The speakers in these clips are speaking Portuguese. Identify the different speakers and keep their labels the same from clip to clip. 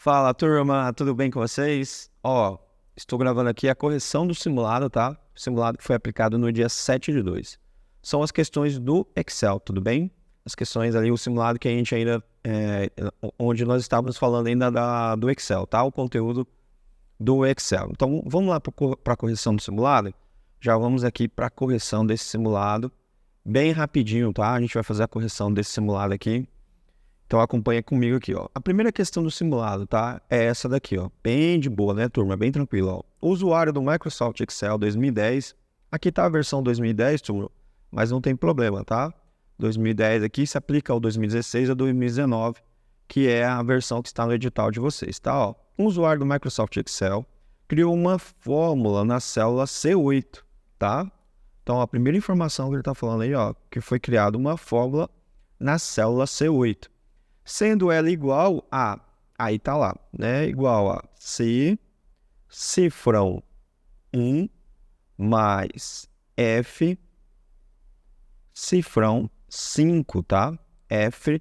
Speaker 1: Fala, turma, tudo bem com vocês? Estou gravando aqui a correção do simulado, tá? O simulado que foi aplicado no dia 7/2. São as questões do Excel, tudo bem? As questões ali, o simulado que a gente ainda... onde nós estávamos falando ainda do Excel, tá? O conteúdo do Excel. Então, vamos lá para a correção do simulado? Já vamos aqui para a correção desse simulado, bem rapidinho, tá? A gente vai fazer a correção desse simulado aqui. Então acompanha comigo aqui, ó. A primeira questão do simulado, tá? É essa daqui, ó. Bem de boa, né, turma? Bem tranquilo, ó. O usuário do Microsoft Excel 2010. Aqui tá a versão 2010, turma, mas não tem problema, tá? 2010 aqui se aplica ao 2016 a 2019, que é a versão que está no edital de vocês, tá? Ó. Um usuário do Microsoft Excel criou uma fórmula na célula C8, tá? Então a primeira informação que ele tá falando aí, ó, que foi criada uma fórmula na célula C8. Sendo ela igual a, aí tá lá, né? Igual a C, cifrão 1, mais F, cifrão 5, tá? F,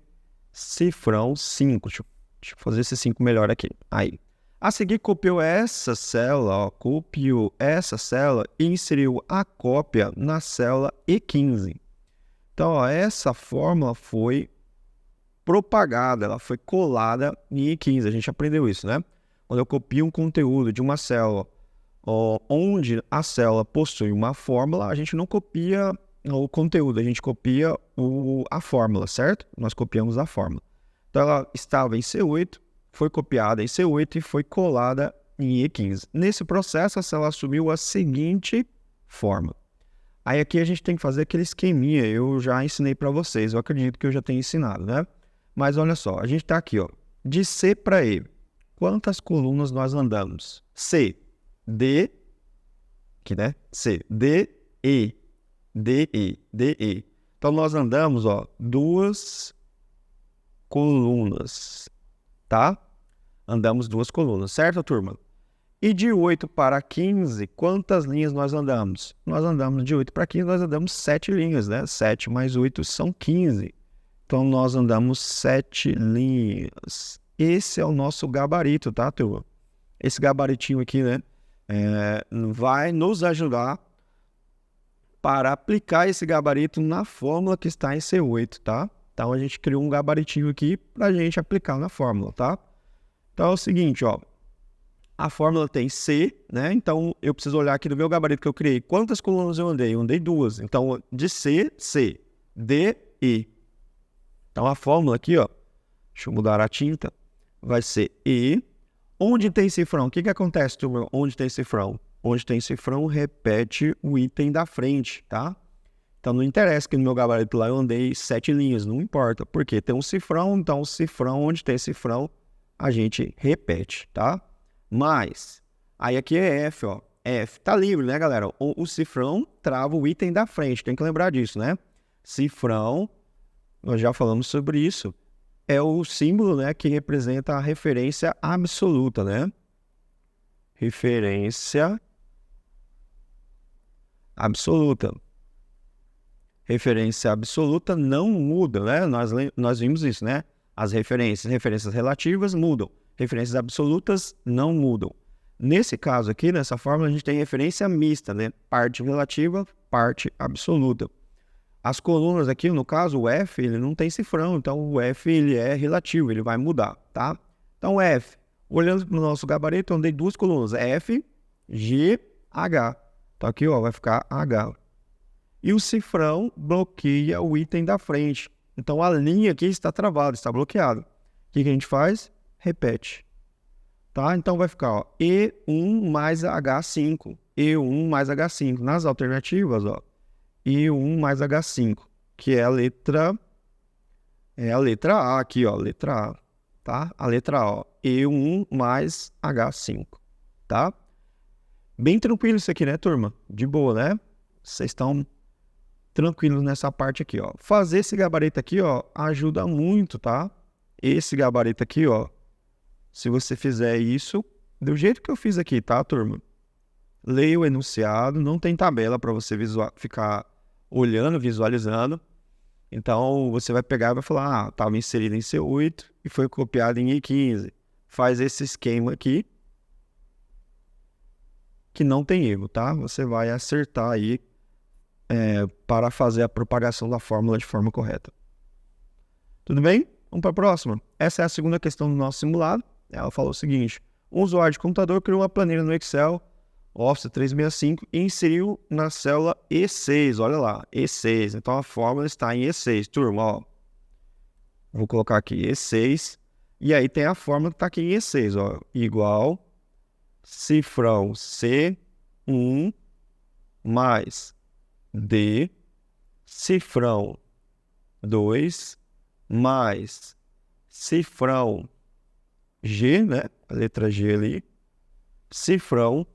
Speaker 1: cifrão 5. Deixa eu fazer esse 5 melhor aqui. Aí. A seguir, copiou essa célula, ó, copiou essa célula e inseriu a cópia na célula E15. Então, ó, essa fórmula foi propagada, ela foi colada em E15, a gente aprendeu isso, né? Quando eu copio um conteúdo de uma célula onde a célula possui uma fórmula, a gente não copia o conteúdo, a gente copia a fórmula, certo? Nós copiamos a fórmula. Então ela estava em C8, foi copiada em C8 e foi colada em E15. Nesse processo, a célula assumiu a seguinte forma. Aí aqui a gente tem que fazer aquele esqueminha, eu já ensinei para vocês, eu acredito que eu já tenho ensinado, né? Mas olha só, a gente está aqui, ó, de C para E. Quantas colunas nós andamos? C, D, aqui, né? C, D, E, D, E, D, E. Então, nós andamos, ó, 2 colunas, tá? Andamos 2 colunas, certo, turma? E de 8 para 15, quantas linhas nós andamos? Nós andamos de 8 para 15, nós andamos 7 linhas, né? 7 mais 8 são 15. Então, nós andamos 7 linhas. Esse é o nosso gabarito, tá, turma? Esse gabaritinho aqui, né, vai nos ajudar para aplicar esse gabarito na fórmula que está em C8, tá? Então, a gente criou um gabaritinho aqui para a gente aplicar na fórmula, tá? Então, é o seguinte, ó. A fórmula tem C, né? Então, eu preciso olhar aqui no meu gabarito que eu criei. Quantas colunas eu andei? Eu andei 2. Então, de C, C. D, E. Então, a fórmula aqui, ó, deixa eu mudar a tinta, vai ser E. Onde tem cifrão? O que acontece, turma? Onde tem cifrão? Onde tem cifrão, repete o item da frente, tá? Então, não interessa que no meu gabarito lá eu andei 7 linhas, não importa. Porque tem um cifrão, então o cifrão, onde tem cifrão, a gente repete, tá? Mas, aí aqui é F, ó. F tá livre, né, galera? O cifrão trava o item da frente, tem que lembrar disso, né? Cifrão... Nós já falamos sobre isso, é o símbolo, né, que representa a referência absoluta, né? Referência absoluta. Referência absoluta não muda, né? Nós vimos isso, né? As referências relativas mudam. Referências absolutas não mudam. Nesse caso aqui, nessa fórmula, a gente tem referência mista, né? Parte relativa, parte absoluta. As colunas aqui, no caso, o F, ele não tem cifrão, então o F ele é relativo, ele vai mudar, tá? Então, F, olhando para o nosso gabarito, eu andei 2 colunas, F, G, H. Então, aqui, ó, vai ficar H. E o cifrão bloqueia o item da frente. Então, a linha aqui está travada, está bloqueada. O que a gente faz? Repete. Tá? Então, vai ficar, ó, E1 mais H5. E1 mais H5. Nas alternativas, ó, E1 mais H5, que é a letra A aqui, ó, letra A, tá? A letra A, ó, E1 mais H5, tá? Bem tranquilo isso aqui, né, turma? De boa, né? Vocês estão tranquilos nessa parte aqui, ó. Fazer esse gabarito aqui, ó, ajuda muito, tá? Esse gabarito aqui, ó, se você fizer isso do jeito que eu fiz aqui, tá, turma? Leia o enunciado, não tem tabela para você ficar olhando, visualizando. Então, você vai pegar e vai falar, estava inserido em C8 e foi copiado em E15. faz esse esquema aqui, que não tem erro, tá? Você vai acertar aí para fazer a propagação da fórmula de forma correta. Tudo bem? Vamos para a próxima. Essa é a segunda questão do nosso simulado. Ela falou o seguinte: um usuário de computador criou uma planilha no Excel Office 365 e inseriu na célula E6. Olha lá, E6. Então a fórmula está em E6. Turma, ó. Vou colocar aqui E6. E aí tem a fórmula que está aqui em E6, ó. Igual cifrão C1 mais D, cifrão 2 mais cifrão G, né? A letra G ali, cifrão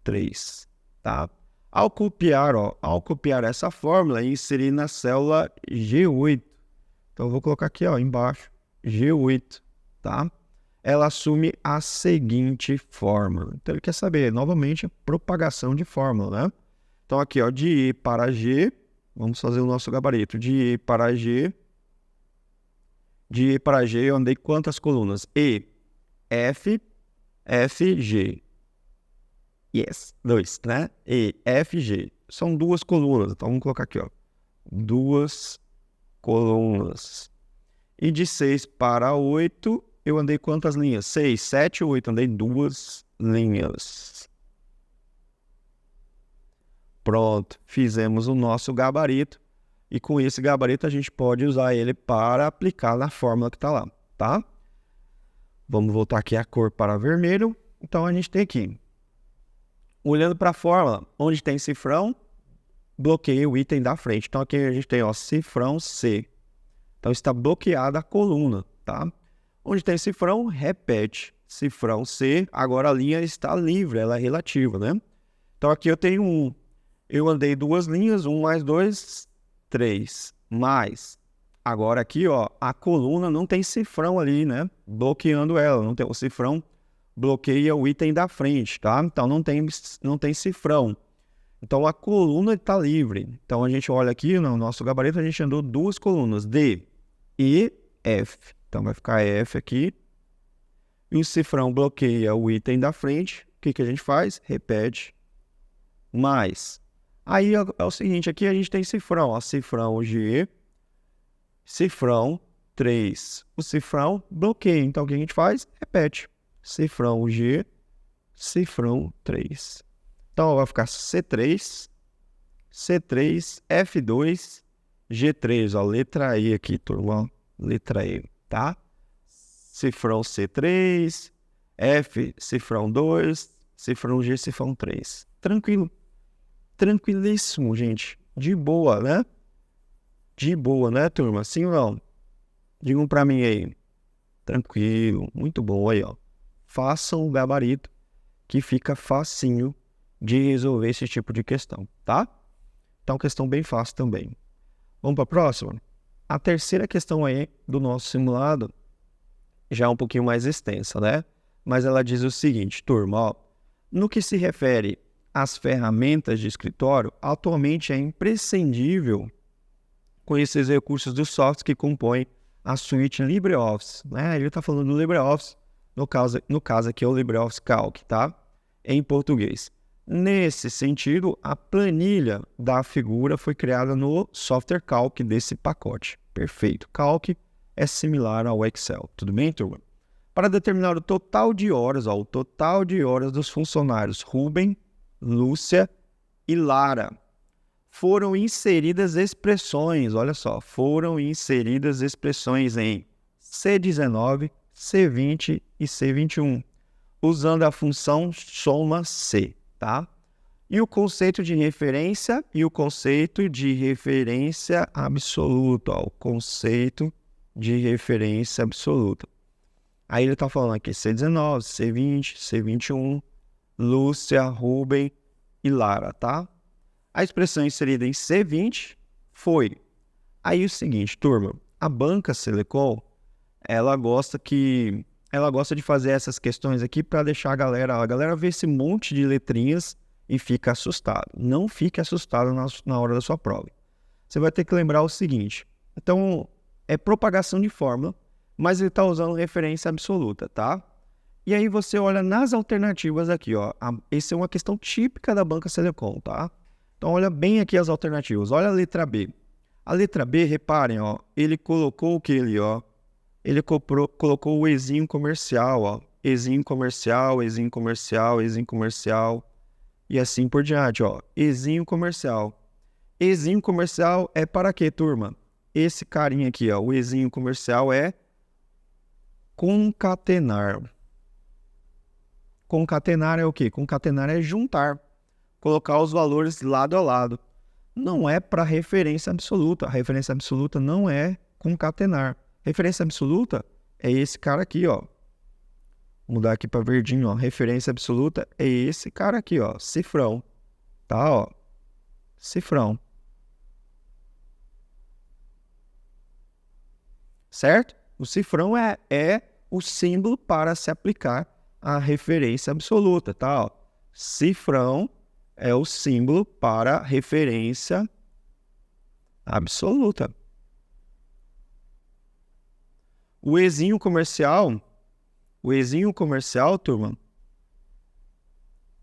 Speaker 1: 3, tá? Ao copiar essa fórmula e inserir na célula G8. Então eu vou colocar aqui, ó, embaixo, G8, tá? Ela assume a seguinte fórmula. Então ele quer saber, novamente, a propagação de fórmula, né? Então aqui, ó, de E para G, vamos fazer o nosso gabarito. De E para G, eu andei quantas colunas? E, F, F, G. Yes, 2, né? E, F, G. São 2 colunas, então vamos colocar aqui, ó. 2 colunas. E de 6 para 8, eu andei quantas linhas? 6, 7, 8, andei 2 linhas. Pronto, fizemos o nosso gabarito. E com esse gabarito a gente pode usar ele para aplicar na fórmula que está lá, tá? Vamos voltar aqui a cor para vermelho. Então a gente tem aqui, olhando para a fórmula, onde tem cifrão, bloqueia o item da frente. Então aqui a gente tem, ó, cifrão C. Então está bloqueada a coluna, tá? Onde tem cifrão, repete. Cifrão C, agora a linha está livre, ela é relativa, né? Então aqui eu tenho 1. Eu andei 2 linhas, 1 mais 2, 3. Mais. Agora aqui, ó, a coluna não tem cifrão ali, né? Bloqueando ela. Não tem, o cifrão bloqueia o item da frente, tá? Então não tem cifrão. Então a coluna está livre. Então a gente olha aqui no nosso gabarito, a gente andou 2 colunas, D, E, F. Então vai ficar F aqui. E o cifrão bloqueia o item da frente. O que a gente faz? Repete. Mais. Aí é o seguinte, aqui a gente tem cifrão, ó, cifrão G, cifrão 3. O cifrão bloqueia, então o que a gente faz? Repete. Cifrão G, cifrão 3. Então vai ficar C3, C3, F2, G3, ó, letra E aqui, turma, letra E, tá? Cifrão C3, F, cifrão 2, cifrão G, cifrão 3. Tranquilo. Tranquilíssimo, gente. De boa, né? De boa, né, turma? Sim ou não? Digam pra mim aí. Tranquilo. Muito bom aí, ó. Façam o gabarito que fica facinho de resolver esse tipo de questão, tá? Então, questão bem fácil também. Vamos para a próxima? A terceira questão aí do nosso simulado já é um pouquinho mais extensa, né? Mas ela diz o seguinte, turma, ó. No que se refere as ferramentas de escritório, atualmente é imprescindível conhecer os recursos do software que compõem a suíte LibreOffice, né? Ele está falando do LibreOffice, no caso aqui é o LibreOffice Calc, tá? Em português. Nesse sentido, a planilha da figura foi criada no software Calc desse pacote. Perfeito. Calc é similar ao Excel. Tudo bem, turma? Para determinar o total de horas, ó, o total de horas dos funcionários Rubem, Lúcia e Lara, foram inseridas expressões, olha só, foram inseridas expressões em C19, C20 e C21, usando a função soma C, tá? E o conceito de referência absoluta, ó, o conceito de referência absoluta. Aí ele está falando aqui C19, C20, C21, Lúcia, Rubem e Lara, tá? A expressão inserida em C20 foi. Aí o seguinte, turma, a banca Selecol, ela gosta de fazer essas questões aqui para deixar a galera ver esse monte de letrinhas e fica assustado. Não fique assustado na hora da sua prova. Você vai ter que lembrar o seguinte, então, é propagação de fórmula, mas ele está usando referência absoluta, tá? E aí você olha nas alternativas aqui, ó. Essa é uma questão típica da Banca Selecom, tá? Então olha bem aqui as alternativas. Olha a letra B. A letra B, reparem, ó, ele colocou o que ali, ó? Ele colocou o Ezinho comercial, ó. Ezinho comercial, Ezinho comercial, Ezinho comercial e assim por diante, ó. Ezinho comercial. Ezinho comercial é para quê, turma? Esse carinha aqui, ó, o Ezinho comercial é concatenar. Concatenar é o quê? Concatenar é juntar, colocar os valores lado a lado. Não é para referência absoluta. A referência absoluta não é concatenar. Referência absoluta é esse cara aqui, ó. Vou mudar aqui para verdinho, ó. Referência absoluta é esse cara aqui, ó. Cifrão. Tá, ó. Cifrão. Certo? O cifrão é o símbolo para se aplicar a referência absoluta, tá? Ó. Cifrão é o símbolo para referência absoluta. O Ezinho comercial, turma.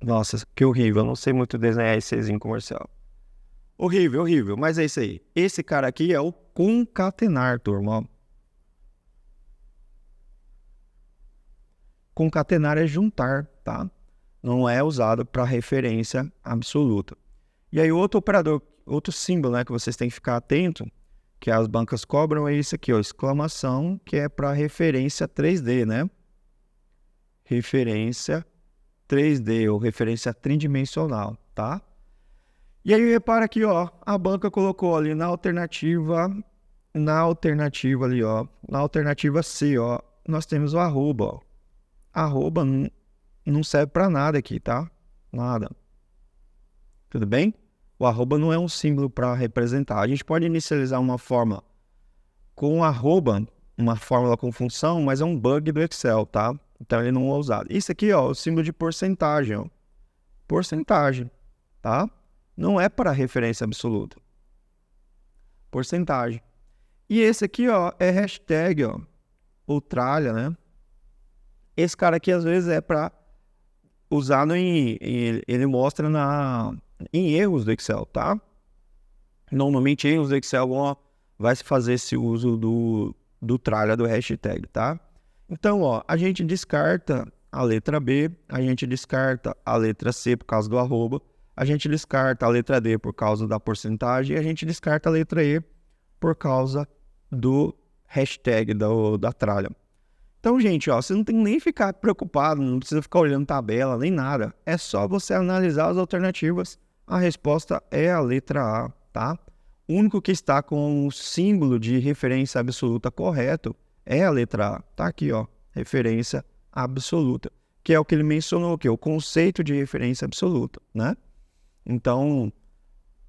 Speaker 1: Nossa, que horrível, eu não sei muito desenhar esse Ezinho comercial. Horrível, horrível, mas é isso aí. Esse cara aqui é o concatenar, turma, ó. Concatenar é juntar, tá? Não é usado para referência absoluta. E aí outro operador, outro símbolo, né, que vocês têm que ficar atento, que as bancas cobram, é isso aqui, ó, exclamação, que é para referência 3D, né? Referência 3D, ou referência tridimensional, tá? E aí repara aqui, ó, a banca colocou ali na alternativa ali, ó, na alternativa C, ó, nós temos o arroba, ó. Arroba não serve para nada aqui, tá? Nada. Tudo bem? O arroba não é um símbolo para representar. A gente pode inicializar uma forma com arroba, uma fórmula com função, mas é um bug do Excel, tá? Então ele não é usado. Isso aqui, ó, é o símbolo de porcentagem, ó. Porcentagem, tá? Não é para referência absoluta. Porcentagem. E esse aqui, ó, é hashtag, ó, ou tralha, né? Esse cara aqui, às vezes, é para usar ele mostra em erros do Excel, tá? Normalmente, erros do Excel vai se fazer esse uso do tralha, do hashtag, tá? Então, ó, a gente descarta a letra B, a gente descarta a letra C por causa do arroba, a gente descarta a letra D por causa da porcentagem e a gente descarta a letra E por causa do hashtag, da tralha. Então, gente, ó, você não tem nem que ficar preocupado, não precisa ficar olhando tabela, nem nada. É só você analisar as alternativas. A resposta é a letra A, tá? O único que está com o símbolo de referência absoluta correto é a letra A. Tá aqui, ó, referência absoluta, que é o que ele mencionou, que é o conceito de referência absoluta, né? Então,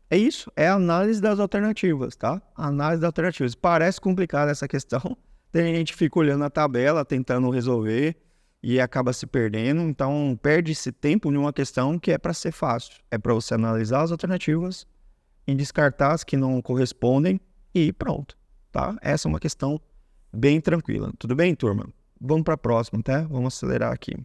Speaker 1: é isso, é a análise das alternativas, tá? A análise das alternativas. Parece complicada essa questão. Tem gente que fica olhando a tabela, tentando resolver e acaba se perdendo. Então, perde-se tempo em uma questão que é para ser fácil. É para você analisar as alternativas e descartar as que não correspondem e pronto, tá? Essa é uma questão bem tranquila. Tudo bem, turma? Vamos para a próxima, tá? Vamos acelerar aqui.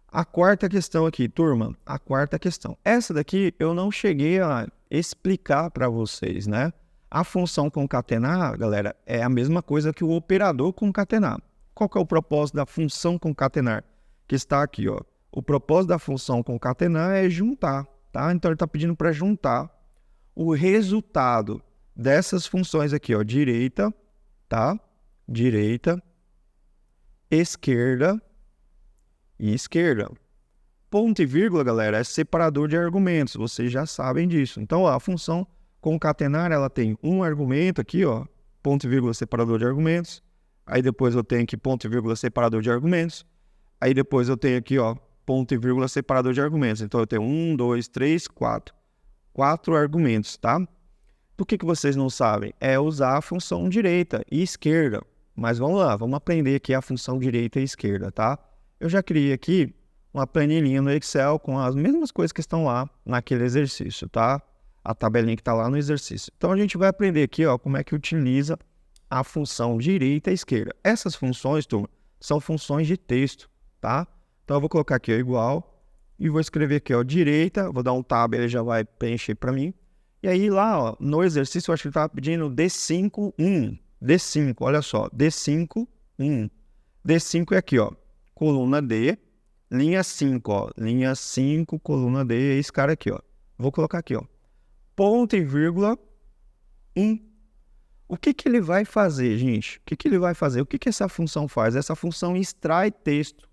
Speaker 1: A quarta questão aqui, turma. A quarta questão. Essa daqui eu não cheguei a explicar para vocês, né? A função concatenar, galera, é a mesma coisa que o operador concatenar. Qual que é o propósito da função concatenar? Que está aqui, ó. O propósito da função concatenar é juntar, tá? Então ele está pedindo para juntar o resultado dessas funções aqui, ó. Direita, tá? Direita, esquerda e esquerda. Ponto e vírgula, galera, é separador de argumentos. Vocês já sabem disso. Então, ó, a função concatenar, ela tem um argumento aqui, ó, ponto e vírgula separador de argumentos. Aí depois eu tenho aqui ponto e vírgula separador de argumentos. Aí depois eu tenho aqui, ó, ponto e vírgula separador de argumentos. Então eu tenho 1, 2, 3, 4. 4 argumentos, tá? Do que vocês não sabem? É usar a função direita e esquerda. Mas vamos lá, vamos aprender aqui a função direita e esquerda, tá? Eu já criei aqui uma planilhinha no Excel com as mesmas coisas que estão lá naquele exercício, tá? A tabelinha que está lá no exercício. Então, a gente vai aprender aqui, ó, como é que utiliza a função direita e esquerda. Essas funções, turma, são funções de texto, tá? Então eu vou colocar aqui, ó, igual, e vou escrever aqui, ó, direita, vou dar um tab, ele já vai preencher para mim. E aí lá, ó, no exercício, eu acho que ele estava pedindo D5, 1. D5, olha só, D5, 1. D5 é aqui, ó, coluna D, linha 5, ó, linha 5, coluna D, é esse cara aqui, ó. Vou colocar aqui, ó, ponto e vírgula, 1. O que que ele vai fazer, gente? O que que ele vai fazer? O que que essa função faz? Essa função extrai texto.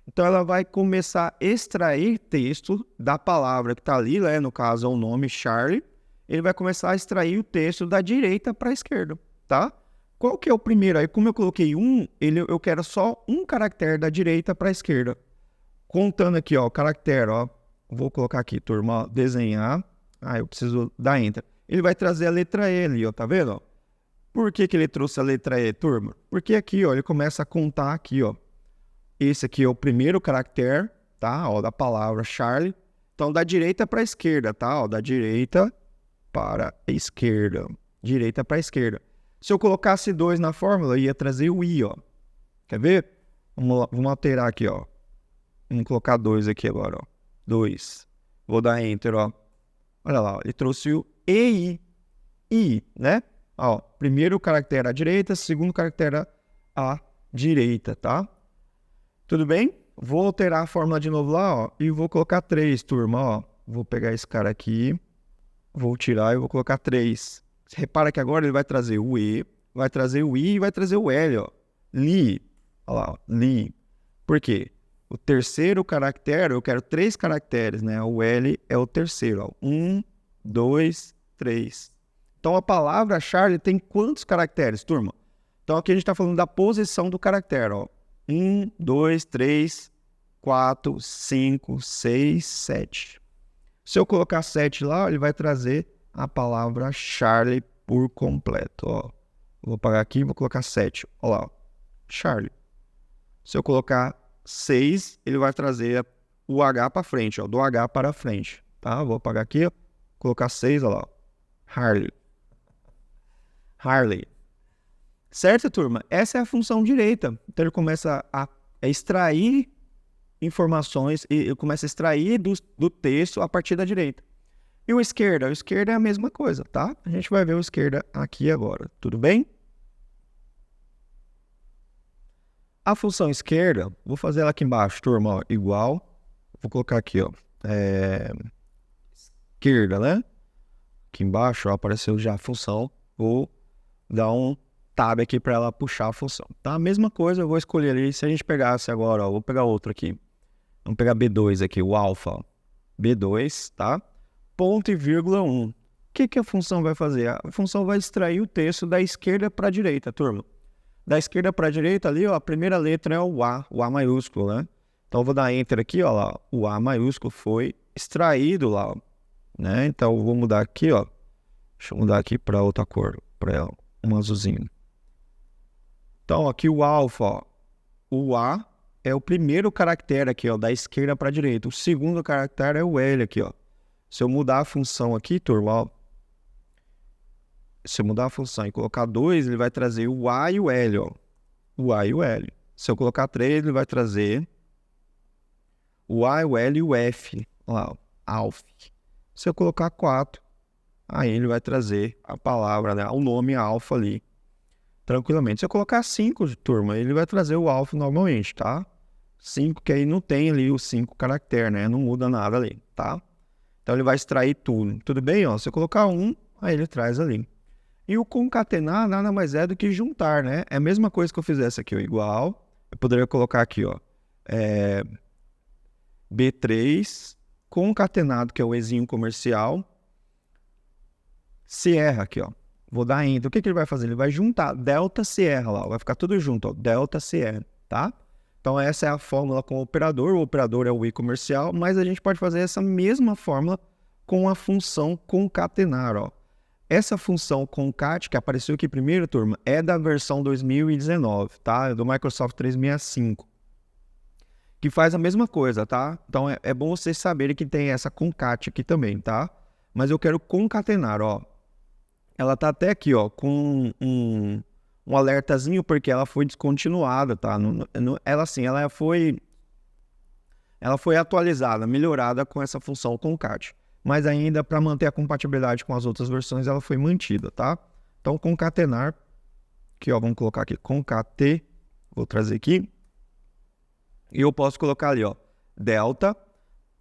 Speaker 1: Então, ela vai começar a extrair texto da palavra que está ali, né? No caso, é o nome Charlie. Ele vai começar a extrair o texto da direita para a esquerda, tá? Qual que é o primeiro? Aí, como eu coloquei 1, eu quero só um caractere da direita para a esquerda. Contando aqui, ó, o caractere, ó. Vou colocar aqui, turma, ó, desenhar. Ah, eu preciso dar Enter. Ele vai trazer a letra E ali, ó, tá vendo? Ó? Por que que ele trouxe a letra E, turma? Porque aqui, ó, ele começa a contar aqui, ó. Esse aqui é o primeiro caractere, tá? Ó, da palavra Charlie. Então, da direita para a esquerda, tá? Ó, da direita para a esquerda. Direita para a esquerda. Se eu colocasse 2 na fórmula, ia trazer o I, ó. Quer ver? Vamos alterar aqui, ó. Vamos colocar 2 aqui agora, ó. 2. Vou dar Enter, ó. Olha lá, ó. Ele trouxe o EI. I, né? Ó, primeiro caractere à direita, segundo caractere à direita, tá? Tudo bem? Vou alterar a fórmula de novo lá, ó, e vou colocar 3, turma, ó. Vou pegar esse cara aqui, vou tirar e vou colocar 3. Você repara que agora ele vai trazer o E, vai trazer o I e vai trazer o L, ó. Li. Olha lá, ó. Li. Por quê? O terceiro caractere, eu quero 3 caracteres, né? O L é o terceiro, ó. 1, 2, 3. Então, a palavra Charlie tem quantos caracteres, turma? Então, aqui a gente está falando da posição do caractere, ó. 1, 2, 3, 4, 5, 6, 7. Se eu colocar 7 lá, ele vai trazer a palavra Charlie por completo, ó. Vou apagar aqui e vou colocar 7. Olha lá, ó. Charlie. Se eu colocar 6, ele vai trazer o H para frente, ó. Do H para frente, tá? Vou apagar aqui, ó. Colocar 6, olha lá, ó. Harley. Certo, turma? Essa é a função direita. Então, ele começa a extrair informações, e ele começa a extrair do texto a partir da direita. E o esquerda? O esquerda é a mesma coisa, tá? A gente vai ver o esquerda aqui agora. Tudo bem? A função esquerda, vou fazer ela aqui embaixo, turma, ó, igual. Vou colocar aqui, ó. Esquerda, né? Aqui embaixo, ó, apareceu já a função. Vou dar um tab aqui para ela puxar a função, tá? A mesma coisa, eu vou escolher ali. Se a gente pegasse agora, ó, vou pegar outro aqui. Vamos pegar B2 aqui, o alfa, ó. B2, tá? Ponto e vírgula 1. O que que a função vai fazer? A função vai extrair o texto da esquerda para a direita, turma. Da esquerda para a direita ali, ó, a primeira letra é o A maiúsculo, né? Então eu vou dar Enter aqui, ó, lá, o A maiúsculo foi extraído lá, ó, né? Então eu vou mudar aqui, ó. Deixa eu mudar aqui para outra cor, para um azulzinho. Então aqui o alfa, ó, o A é o primeiro caractere aqui, ó, da esquerda para a direita. O segundo caractere é o L aqui, ó. Se eu mudar a função aqui, turma, ó, se eu mudar a função e colocar 2, ele vai trazer o A e o L, ó. O A e o L. Se eu colocar 3, ele vai trazer o A, o L e o F. Olha lá, ó, alf. Se eu colocar 4, aí ele vai trazer a palavra, né, o nome alfa ali, tranquilamente. Se eu colocar 5, turma, ele vai trazer o alfa normalmente, tá? 5, que aí não tem ali os 5 caracteres, né? Não muda nada ali, tá? Então ele vai extrair tudo. Tudo bem? Ó, se eu colocar 1, aí ele traz ali. E o concatenar nada mais é do que juntar, né? É a mesma coisa que eu fizesse aqui, ó, igual. Eu poderia colocar aqui, ó, B3 concatenado, que é o Ezinho comercial, Sierra aqui, ó. Vou dar Enter. O que que ele vai fazer? Ele vai juntar Delta Sierra lá, vai ficar tudo junto, ó, Delta Sierra, tá? Então essa é a fórmula com o operador é o I comercial, mas a gente pode fazer essa mesma fórmula com a função concatenar, ó. Essa função concat, que apareceu aqui primeiro, turma, é da versão 2019, tá? É do Microsoft 365. Que faz a mesma coisa, tá? Então é bom vocês saberem que tem essa concat aqui também, tá? Mas eu quero concatenar, ó. Ela tá até aqui, ó, com um alertazinho porque ela foi descontinuada, tá? Ela foi atualizada, melhorada com essa função concat. Mas ainda para manter a compatibilidade com as outras versões, ela foi mantida, tá? Então, concatenar, aqui, ó, vamos colocar aqui, concate, vou trazer aqui. E eu posso colocar ali, ó, delta,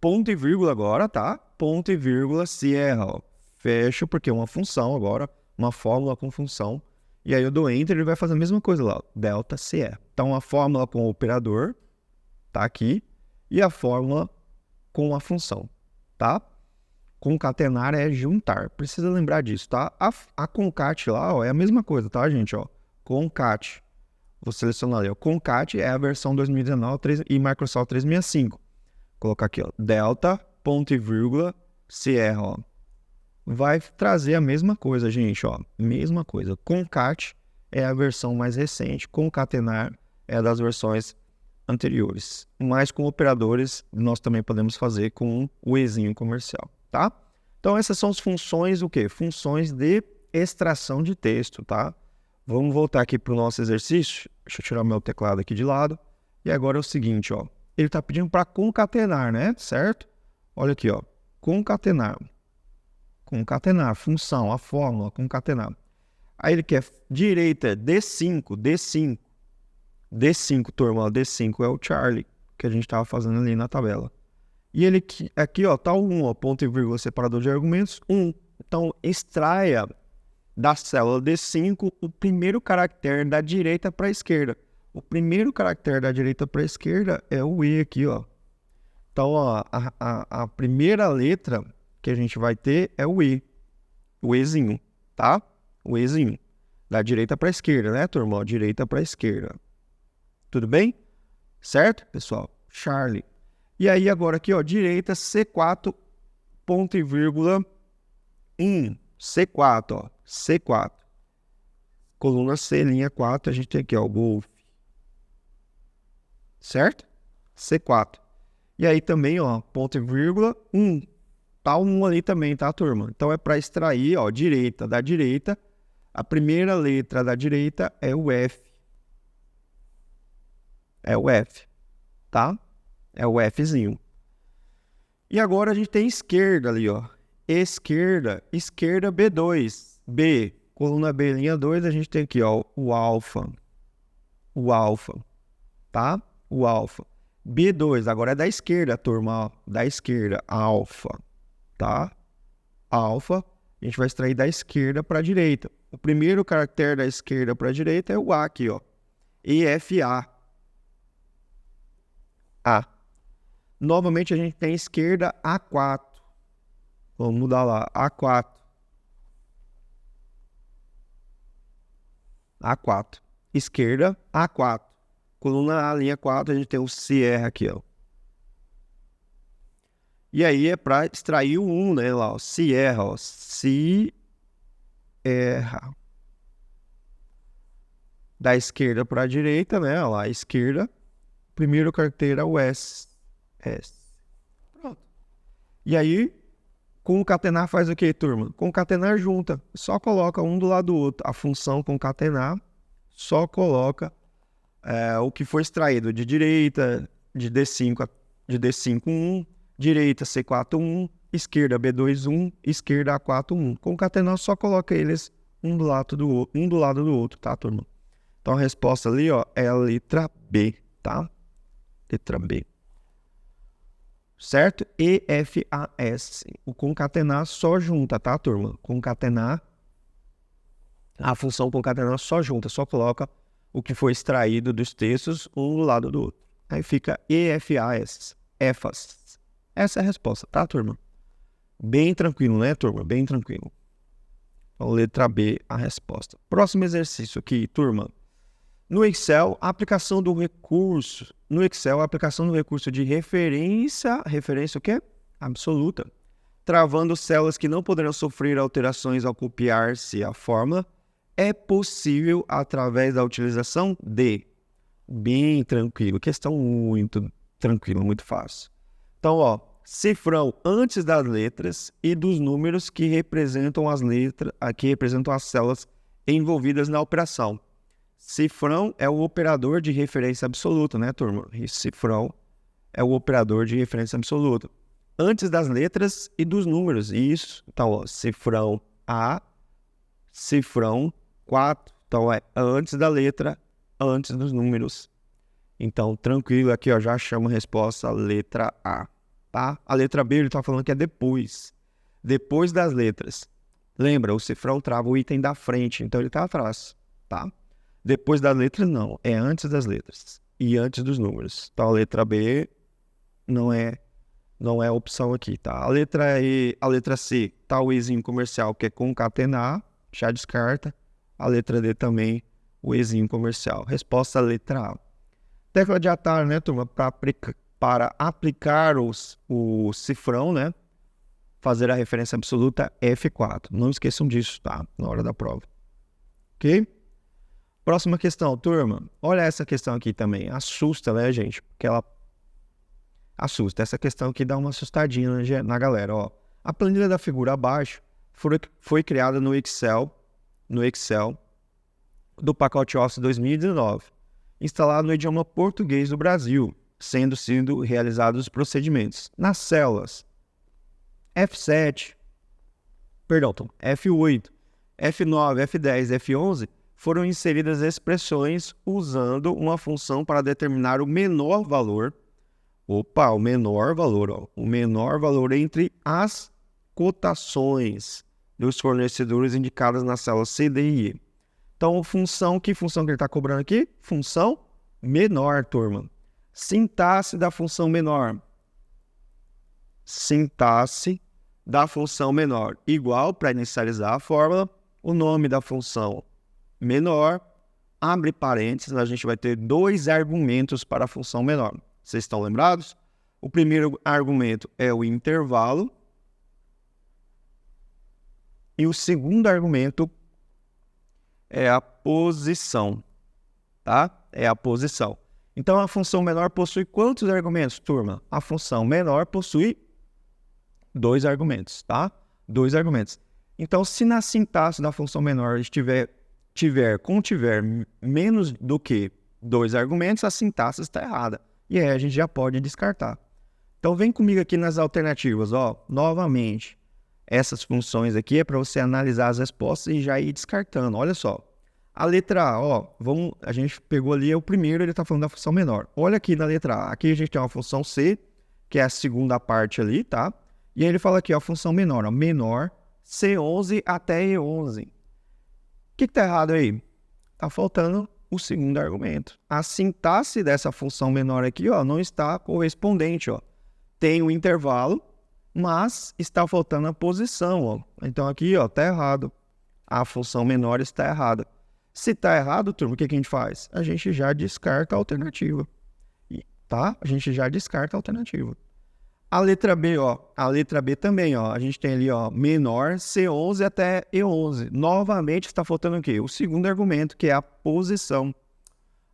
Speaker 1: ponto e vírgula agora, tá? Ponto e vírgula Sierra, ó. Fecho, porque é uma função agora, uma fórmula com função. E aí eu dou Enter, ele vai fazer a mesma coisa lá, ó, delta Sierra. Então, a fórmula com o operador, tá aqui, e a fórmula com a função, tá? Concatenar é juntar, precisa lembrar disso, tá? A concat lá, ó, é a mesma coisa, tá, gente? Ó, concat, vou selecionar ali, ó, concat é a versão 2019 e Microsoft 365. Vou colocar aqui, ó, delta, ponto e vírgula, Sierra, ó. Vai trazer a mesma coisa, gente, ó, mesma coisa. Concat é a versão mais recente, concatenar é a das versões anteriores. Mas com operadores, nós também podemos fazer com o Ezinho comercial, tá? Então, essas são as funções, o quê? Funções de extração de texto, tá? Vamos voltar aqui para o nosso exercício. Deixa eu tirar meu teclado aqui de lado. E agora é o seguinte, ó. Ele está pedindo para concatenar, né? Certo? Olha aqui, ó. Concatenar. Concatenar, função, a fórmula, concatenar. Aí ele quer direita, D5, turma, ó, D5 é o Charlie, que a gente estava fazendo ali na tabela. E ele aqui, ó, tá o 1, ó, ponto e vírgula, separador de argumentos, 1. Então, extraia da célula D5 o primeiro caractere da direita para a esquerda. O primeiro caractere da direita para a esquerda é o E aqui, ó. Então, ó, a primeira letra que a gente vai ter é o E. O Ezinho, tá? O Ezinho. Da direita para a esquerda, né, turma? Ó, direita para a esquerda. Tudo bem? Certo, pessoal? Charlie. E aí, agora aqui, ó, direita, C4, ponto e vírgula, 1. C4, ó. C4. Coluna C, linha 4, a gente tem aqui, ó, o Golf. Certo? C4. E aí também, ó, ponto e vírgula, 1. Tá o 1 ali também, tá, turma? Então, é para extrair, ó, direita da direita. A primeira letra da direita é o F. É o F, tá? É o Fzinho. E agora a gente tem esquerda ali, ó. Esquerda B2. B, coluna B, linha 2, a gente tem aqui, ó, o alfa. O alfa, tá? O alfa. B2, agora é da esquerda, turma, ó. Da esquerda, alfa, tá? Alfa, a gente vai extrair da esquerda para a direita. O primeiro caractere da esquerda para a direita é o A aqui, ó. EFA. A. Novamente a gente tem esquerda A4. Vamos mudar lá, A4. A4. Esquerda A4. Coluna A, linha 4, a gente tem o Sierra aqui, ó. E aí é para extrair o 1, né, lá, ó. Sierra, ó. Sierra. Da esquerda para a direita, né, ó lá, esquerda. Primeiro caractere é o S. S. Pronto. E aí, concatenar faz o que, turma? Concatenar junta. Só coloca um do lado do outro. A função concatenar só coloca o que foi extraído de direita, de D5, D5 1, direita C4 1, esquerda B2 1, esquerda A4 1. Concatenar só coloca eles um do lado do outro, tá, turma? Então a resposta ali, ó, é a letra B, tá? Letra B. Certo? EFAS. O concatenar só junta, tá, turma? Concatenar. A função concatenar só junta, só coloca o que foi extraído dos textos um do lado do outro. Aí fica EFAS. EFAS. Essa é a resposta, tá, turma? Bem tranquilo, né, turma? Bem tranquilo. Então, letra B, a resposta. Próximo exercício aqui, turma. No Excel, a aplicação do recurso. No Excel, a aplicação do recurso de referência. Referência o quê? Absoluta. Travando células que não poderão sofrer alterações ao copiar-se a fórmula. É possível através da utilização de. Bem tranquilo. Questão muito tranquila, muito fácil. Então, ó, cifrão antes das letras e dos números que representam as letras, que representam as células envolvidas na operação. Cifrão é o operador de referência absoluta, né, turma? E cifrão é o operador de referência absoluta. Antes das letras e dos números. Isso. Então, ó, cifrão A, cifrão 4. Então, é antes da letra, antes dos números. Então, tranquilo, aqui ó, já chama a resposta letra A. Tá? A letra B ele está falando que é depois. Depois das letras. Lembra, o cifrão trava o item da frente, então ele está atrás. Tá? Depois das letras, não. É antes das letras. E antes dos números. Então, a letra B não é a opção aqui, tá? A letra E, a letra C, tá o Ezinho comercial, que é concatenar, já descarta. A letra D também, o Ezinho comercial. Resposta letra A. Tecla de atalho, né, turma? Para aplicar o cifrão, né? Fazer a referência absoluta F4. Não esqueçam disso, tá? Na hora da prova. Ok? Próxima questão, turma. Olha essa questão aqui também. Assusta, né, gente? Porque ela assusta. Essa questão aqui dá uma assustadinha na galera, ó. A planilha da figura abaixo foi criada no Excel do pacote Office 2019, instalado no idioma português do Brasil, sendo realizados os procedimentos. Nas células F7, F8, F9, F10, F11, foram inseridas expressões usando uma função para determinar o menor valor. O menor valor, ó. O menor valor entre as cotações dos fornecedores indicadas nas células C, D e E. Então, que função que ele está cobrando aqui? Função menor, turma. Sintaxe da função menor. Sintaxe da função menor. Igual, para inicializar a fórmula, o nome da função menor, abre parênteses, a gente vai ter dois argumentos para a função menor. Vocês estão lembrados? O primeiro argumento é o intervalo. E o segundo argumento é a posição. Tá? É a posição. Então, a função menor possui quantos argumentos, turma? A função menor possui dois argumentos, tá? Dois argumentos. Então, se na sintaxe da função menor contiver menos do que dois argumentos, a sintaxe está errada. E aí a gente já pode descartar. Então, vem comigo aqui nas alternativas, ó. Novamente, essas funções aqui é para você analisar as respostas e já ir descartando. Olha só. A letra A, ó, a gente pegou ali o primeiro, ele está falando da função menor. Olha aqui na letra A. Aqui a gente tem uma função C, que é a segunda parte ali, tá? E aí ele fala aqui, ó, a função menor, ó, menor, C11 até E11. O que está errado aí? Está faltando o segundo argumento. A sintaxe dessa função menor aqui, ó, não está correspondente, ó. Tem um intervalo, mas está faltando a posição, ó. Então aqui, ó, está errado. A função menor está errada. Se está errado, turma, o que a gente faz? A gente já descarta a alternativa. Tá? A gente já descarta a alternativa. A letra B, ó. A letra B também, ó. A gente tem ali, ó, menor, C11 até E11. Novamente está faltando o quê? O segundo argumento, que é a posição.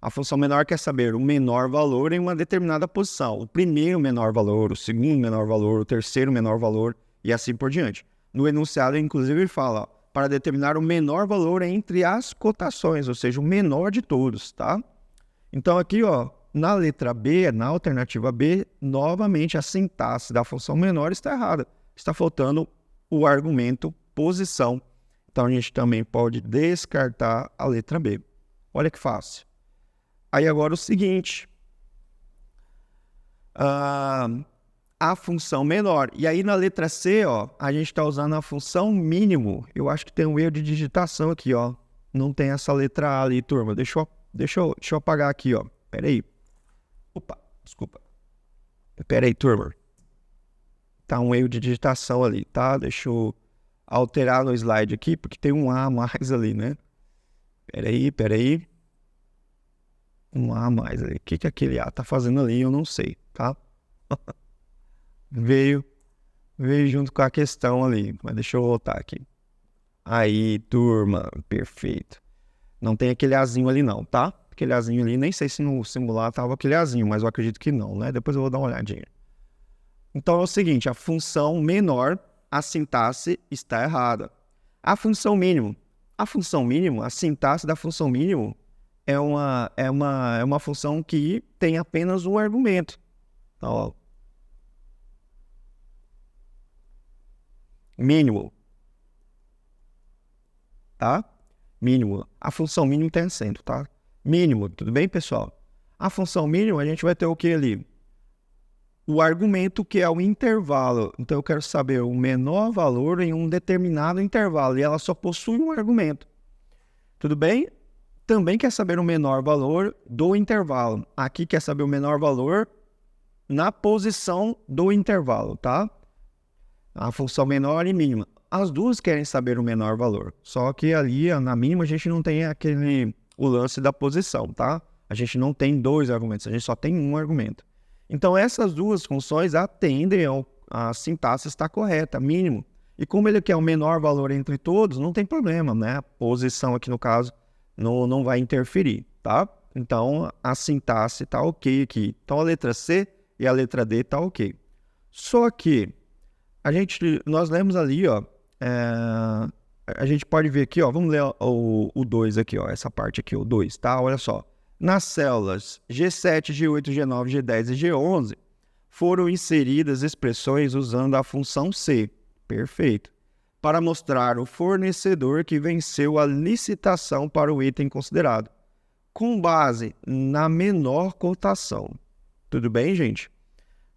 Speaker 1: A função menor quer saber o menor valor em uma determinada posição. O primeiro menor valor, o segundo menor valor, o terceiro menor valor e assim por diante. No enunciado, inclusive, ele fala, ó, para determinar o menor valor entre as cotações, ou seja, o menor de todos, tá? Então aqui, ó, na letra B, na alternativa B, novamente a sintaxe da função menor está errada. Está faltando o argumento posição. Então a gente também pode descartar a letra B. Olha que fácil. Aí agora o seguinte. A função menor. E aí na letra C, ó, a gente está usando a função mínimo. Eu acho que tem um erro de digitação aqui, ó. Não tem essa letra A ali, turma. Deixa eu apagar aqui, ó. Pera aí. Opa, desculpa. Pera aí, turma. Tá um erro de digitação ali, tá? Deixa eu alterar no slide aqui, porque tem um A a mais ali, né? Pera aí. Um A a mais ali. O que aquele A tá fazendo ali? Eu não sei, tá? Veio junto com a questão ali, mas deixa eu voltar aqui. Aí, turma, perfeito. Não tem aquele Azinho ali não, tá? Aquele Azinho ali, nem sei se no simular tava aquele Azinho, mas eu acredito que não, né? Depois eu vou dar uma olhadinha. Então é o seguinte, a função menor, a sintaxe está errada. A função mínimo, a sintaxe da função mínimo é uma função que tem apenas um argumento. Então, ó, mínimo, tá? Mínimo. A função mínimo tem acento, tá? Mínimo, tudo bem, pessoal? A função mínima, a gente vai ter o que ali? O argumento, que é o intervalo. Então, eu quero saber o menor valor em um determinado intervalo, e ela só possui um argumento. Tudo bem? Também quer saber o menor valor do intervalo. Aqui quer saber o menor valor na posição do intervalo, tá? A função menor e mínima. As duas querem saber o menor valor. Só que ali, na mínima, a gente não tem o lance da posição, tá? A gente não tem dois argumentos, a gente só tem um argumento. Então, essas duas funções atendem a sintaxe está correta, mínimo. E como ele quer o menor valor entre todos, não tem problema, né? A posição aqui, no caso, não vai interferir, tá? Então, a sintaxe está ok aqui. Então, a letra C e a letra D está ok. Só que nós lemos ali, ó, a gente pode ver aqui, ó, vamos ler o 2 aqui, ó, essa parte aqui, o 2, tá? Olha só. Nas células G7, G8, G9, G10 e G11, foram inseridas expressões usando a função C, perfeito, para mostrar o fornecedor que venceu a licitação para o item considerado, com base na menor cotação. Tudo bem, gente?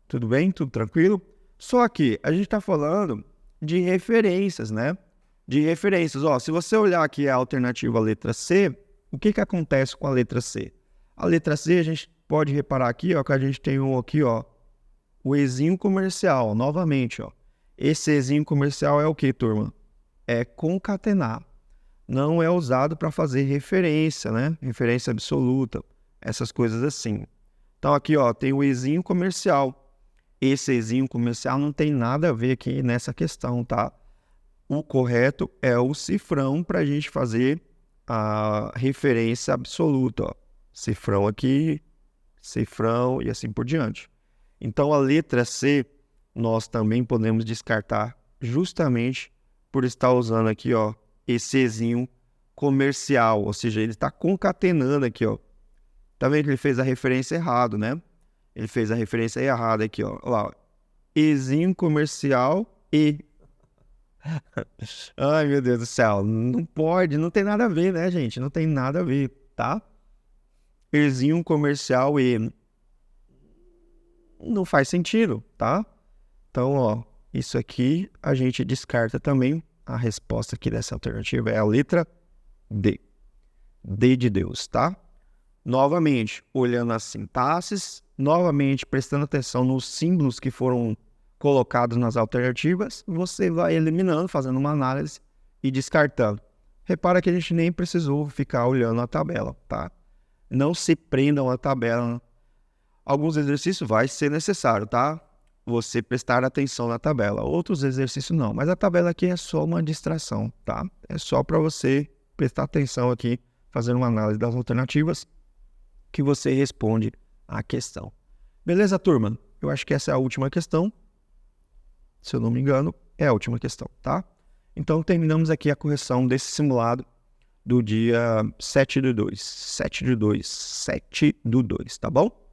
Speaker 1: Tudo bem? Tudo tranquilo? Só que a gente está falando de referências, né? De referências. Ó, se você olhar aqui a alternativa letra C, o que acontece com a letra C? A letra C, a gente pode reparar aqui, ó, que a gente tem aqui, ó, o exinho comercial, novamente, ó. Esse exinho comercial é o que, turma? É concatenar. Não é usado para fazer referência, né? Referência absoluta, essas coisas assim. Então, aqui, ó, tem o exinho comercial. Esse exinho comercial não tem nada a ver aqui nessa questão, tá? O correto é o cifrão para a gente fazer a referência absoluta, ó. Cifrão aqui, cifrão e assim por diante. Então, a letra C, nós também podemos descartar justamente por estar usando aqui, ó, esse exinho comercial, ou seja, ele está concatenando aqui, ó. Tá vendo que ele fez a referência errado, né? Ele fez a referência errada aqui, ó. Olha lá, ó. Exinho comercial e... Ai, meu Deus do céu. Não pode, não tem nada a ver, né, gente? Não tem nada a ver, tá? Exinho comercial e... Não faz sentido, tá? Então, ó, isso aqui a gente descarta também. A resposta aqui dessa alternativa é a letra D. D de Deus, tá? Novamente, olhando as sintaxes, novamente prestando atenção nos símbolos que foram colocados nas alternativas, você vai eliminando, fazendo uma análise e descartando. Repara que a gente nem precisou ficar olhando a tabela, tá? Não se prendam à tabela. Alguns exercícios vai ser necessário, tá? Você prestar atenção na tabela. Outros exercícios não, mas a tabela aqui é só uma distração, tá? É só para você prestar atenção aqui, fazendo uma análise das alternativas, que você responde a questão. Beleza, turma? Eu acho que essa é a última questão. Se eu não me engano, é a última questão, tá? Então, terminamos aqui a correção desse simulado do dia 7/2. 7/2, tá bom?